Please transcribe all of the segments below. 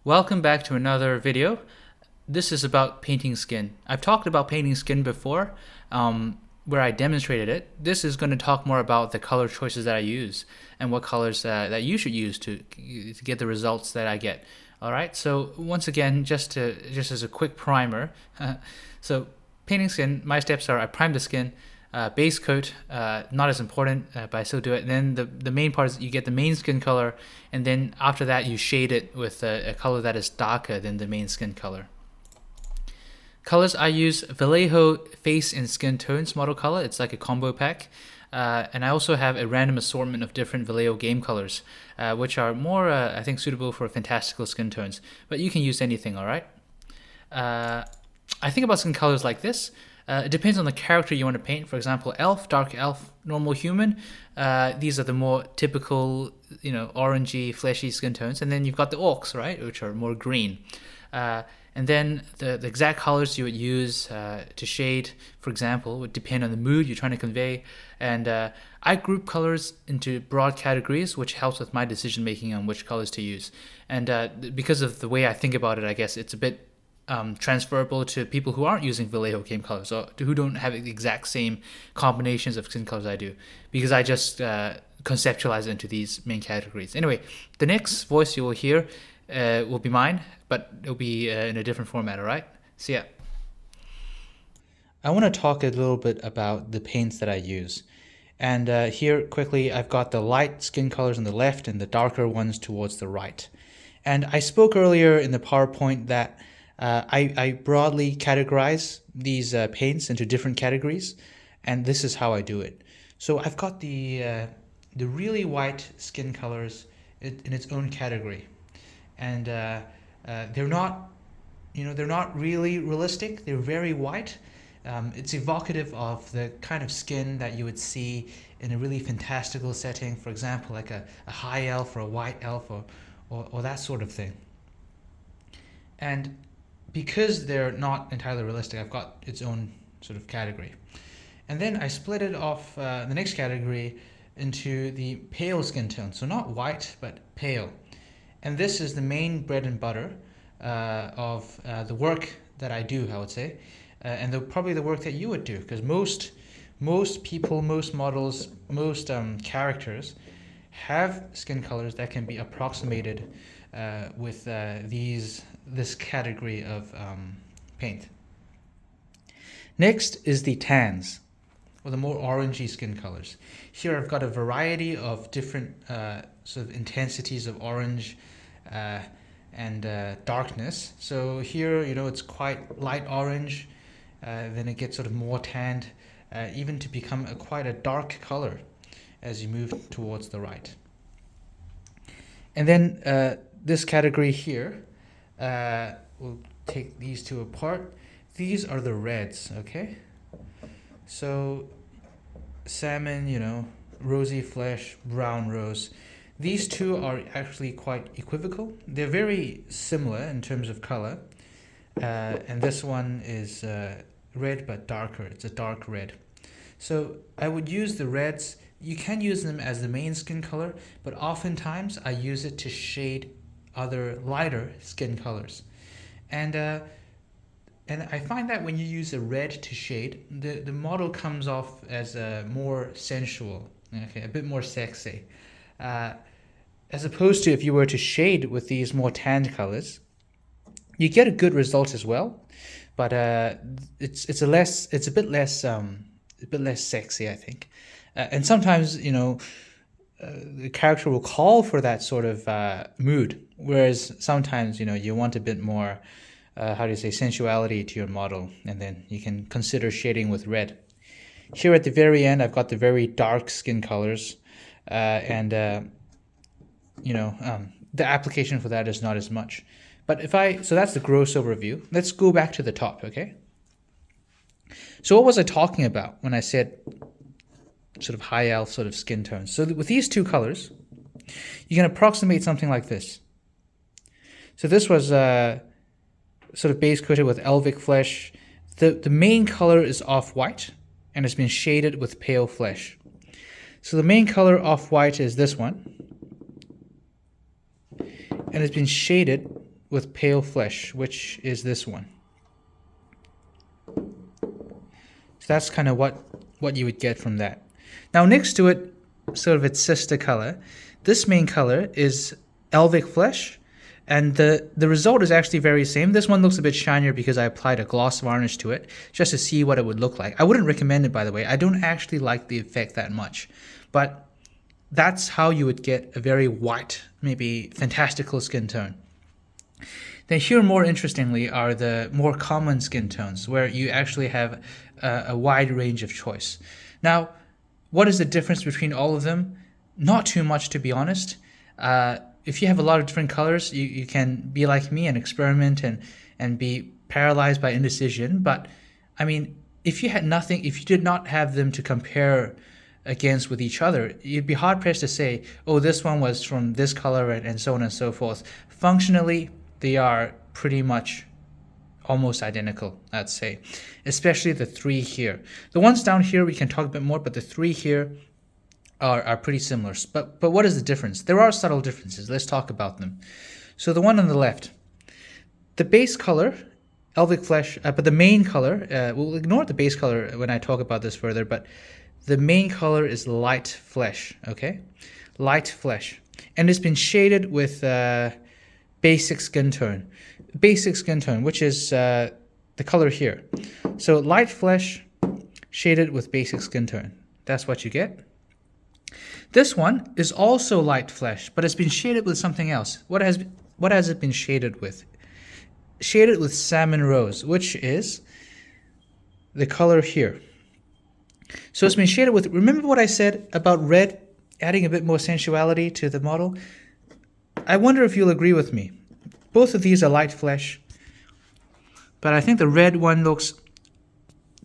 Welcome back to another video. This is about painting skin. I've talked about painting skin before, where I demonstrated it. This is going to talk more about the color choices that I use and what colors that you should use to get the results that I get. All right. So once again, just as a quick primer, so painting skin, my steps are: I prime the skin. Base coat, not as important, but I still do it. And then the main part is you get the main skin color, and then after that you shade it with a color that is darker than the main skin color. Colors I use: Vallejo Face and Skin Tones model color. It's like a combo pack. And I also have a random assortment of different Vallejo game colors, which are more, I think, suitable for fantastical skin tones. But you can use anything, all right? I think about skin colors like this. It depends on the character you want to paint. For example, elf, dark elf, normal human. These are the more typical, orangey, fleshy skin tones. And then you've got the orcs, right, which are more green. And then the exact colors you would use to shade, for example, would depend on the mood you're trying to convey. And I group colors into broad categories, which helps with my decision making on which colors to use. And because of the way I think about it, I guess it's a bit transferable to people who aren't using Vallejo game colors or who don't have the exact same combinations of skin colors I do, because I just conceptualize it into these main categories. Anyway, the next voice you will hear will be mine, but it'll be in a different format, all right? So yeah. I want to talk a little bit about the paints that I use. And here, quickly, I've got the light skin colors on the left and the darker ones towards the right. And I spoke earlier in the PowerPoint that I broadly categorize these paints into different categories, and this is how I do it. So I've got the really white skin colors in its own category, and they're not, they're not really realistic. They're very white. It's evocative of the kind of skin that you would see in a really fantastical setting, for example, like a high elf or a white elf or that sort of thing. And because they're not entirely realistic, I've got its own sort of category. And then I split it off, the next category, into the pale skin tone. So not white, but pale. And this is the main bread and butter of the work that I do, I would say. And probably the work that you would do, because most people, most models, most characters have skin colors that can be approximated with this category of paint. Next is the tans, or the more orangey skin colors. Here I've got a variety of different sort of intensities of orange and darkness. So here, it's quite light orange, then it gets sort of more tanned, even to become quite a dark color as you move towards the right. And then this category here, we'll take these two apart. These are the reds, okay? So salmon, rosy flesh, brown rose. These two are actually quite equivocal. They're very similar in terms of color. And this one is red but darker. It's a dark red. So I would use the reds. You can use them as the main skin color, but oftentimes I use it to shade other lighter skin colors. And I find that when you use a red to shade, the model comes off as more sensual, okay, a bit more sexy. As opposed to if you were to shade with these more tanned colors, you get a good result as well, but it's a bit less sexy, I think. And sometimes, the character will call for that sort of mood, whereas sometimes, you want a bit more, sensuality to your model, and then you can consider shading with red. Here at the very end, I've got the very dark skin colors, and the application for that is not as much. But so that's the gross overview. Let's go back to the top, okay? So what was I talking about when I said sort of high elf sort of skin tones? So with these two colors, you can approximate something like this. So this was sort of base coated with elvic flesh. The main color is off-white, and it's been shaded with pale flesh. So the main color off-white is this one, and it's been shaded with pale flesh, which is this one. So that's kind of what you would get from that. Now next to it, sort of its sister color, this main color is Elvic Flesh, and the result is actually very same. This one looks a bit shinier because I applied a gloss varnish to it just to see what it would look like. I wouldn't recommend it, by the way. I don't actually like the effect that much, but that's how you would get a very white, maybe fantastical skin tone. Then here, more interestingly, are the more common skin tones where you actually have a wide range of choice. Now, what is the difference between all of them? Not too much, to be honest. If you have a lot of different colors, you can be like me and experiment and be paralyzed by indecision. But I mean, if you had nothing, if you did not have them to compare against with each other, you'd be hard pressed to say, oh, this one was from this color and so on and so forth. Functionally, they are pretty much almost identical, I'd say, especially the three here. The ones down here we can talk a bit more, but the three here are pretty similar. But what is the difference? There are subtle differences. Let's talk about them. So the one on the left, the base color, Elvic Flesh, but the main color, we'll ignore the base color when I talk about this further, but the main color is light flesh, okay? Light flesh. And it's been shaded with basic skin tone. Basic skin tone, which is the color here. So light flesh shaded with basic skin tone. That's what you get. This one is also light flesh, but it's been shaded with something else. What has it been shaded with? Shaded with salmon rose, which is the color here. So it's been shaded with, remember what I said about red adding a bit more sensuality to the model? I wonder if you'll agree with me. Both of these are light flesh, but I think the red one looks,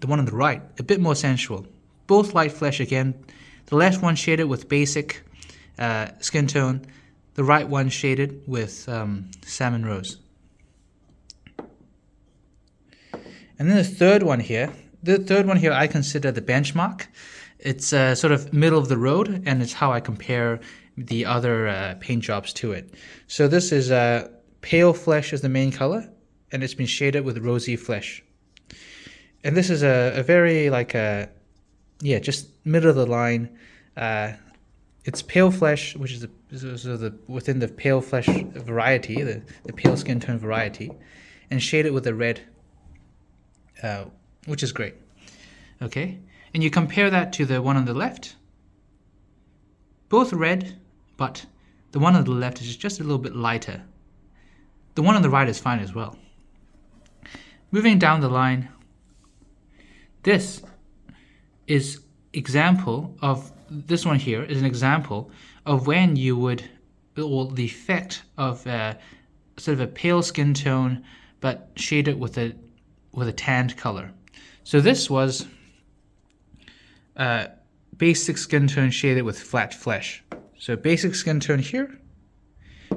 the one on the right, a bit more sensual. Both light flesh again. The left one shaded with basic skin tone, the right one shaded with salmon rose. And then the third one here I consider the benchmark. It's sort of middle of the road, and it's how I compare the other paint jobs to it. So this is pale flesh as the main color, and it's been shaded with rosy flesh. And this is a very just middle of the line. It's pale flesh, which is within the pale flesh variety, the pale skin tone variety, and shaded with the red, which is great. Okay, and you compare that to the one on the left. Both red, but the one on the left is just a little bit lighter. The one on the right is fine as well. Moving down the line, this is example of, this one here is an example of when you would, or the effect of sort of a pale skin tone but shaded with a tanned color. So this was basic skin tone shaded with flat flesh. So basic skin tone here,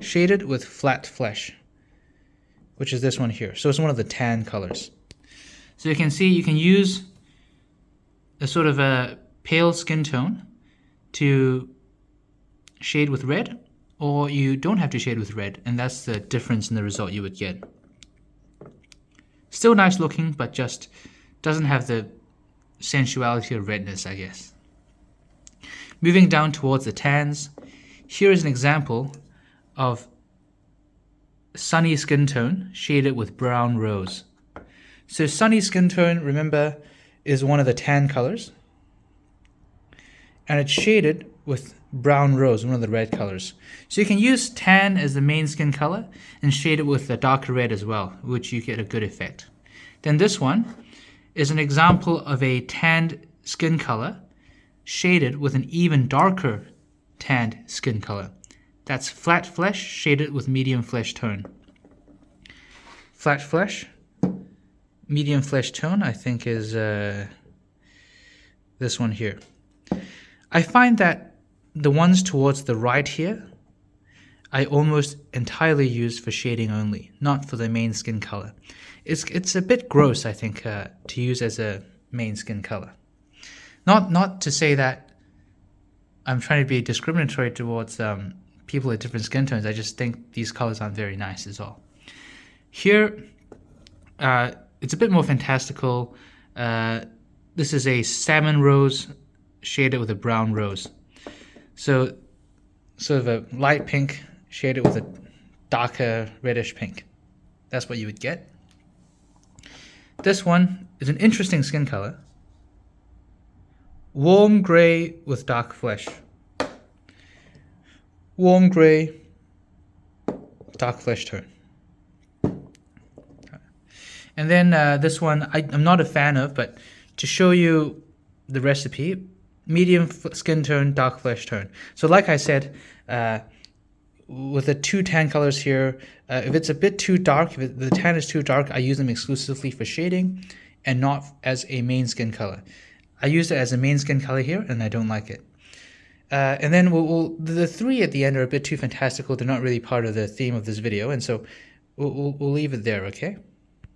shaded with flat flesh, which is this one here. So it's one of the tan colors. So you can see you can use a sort of a pale skin tone to shade with red, or you don't have to shade with red, and that's the difference in the result you would get. Still nice looking, but just doesn't have the sensuality of redness, I guess. Moving down towards the tans, here is an example of sunny skin tone shaded with brown rose. So sunny skin tone, remember, is one of the tan colors, and it's shaded with brown rose, one of the red colors. So you can use tan as the main skin color and shade it with a darker red as well, which you get a good effect. Then this one is an example of a tanned skin color shaded with an even darker tanned skin color. That's flat flesh shaded with medium flesh tone. Flat flesh, medium flesh tone, I think is this one here. I find that the ones towards the right here, I almost entirely use for shading only, not for the main skin color. It's a bit gross, I think, to use as a main skin color. Not to say that I'm trying to be discriminatory towards people with different skin tones. I just think these colors aren't very nice is all. Here, it's a bit more fantastical. This is a salmon rose shaded with a brown rose. So sort of a light pink shaded with a darker reddish pink. That's what you would get. This one is an interesting skin color. Warm gray with dark flesh. Warm gray, dark flesh tone. And then this one I'm not a fan of, but to show you the recipe, medium skin tone, dark flesh tone. So like I said, with the two tan colors here, if it's a bit too dark, if the tan is too dark, I use them exclusively for shading and not as a main skin color. I use it as a main skin color here, and I don't like it. And then the three at the end are a bit too fantastical. They're not really part of the theme of this video, and so we'll leave it there, okay?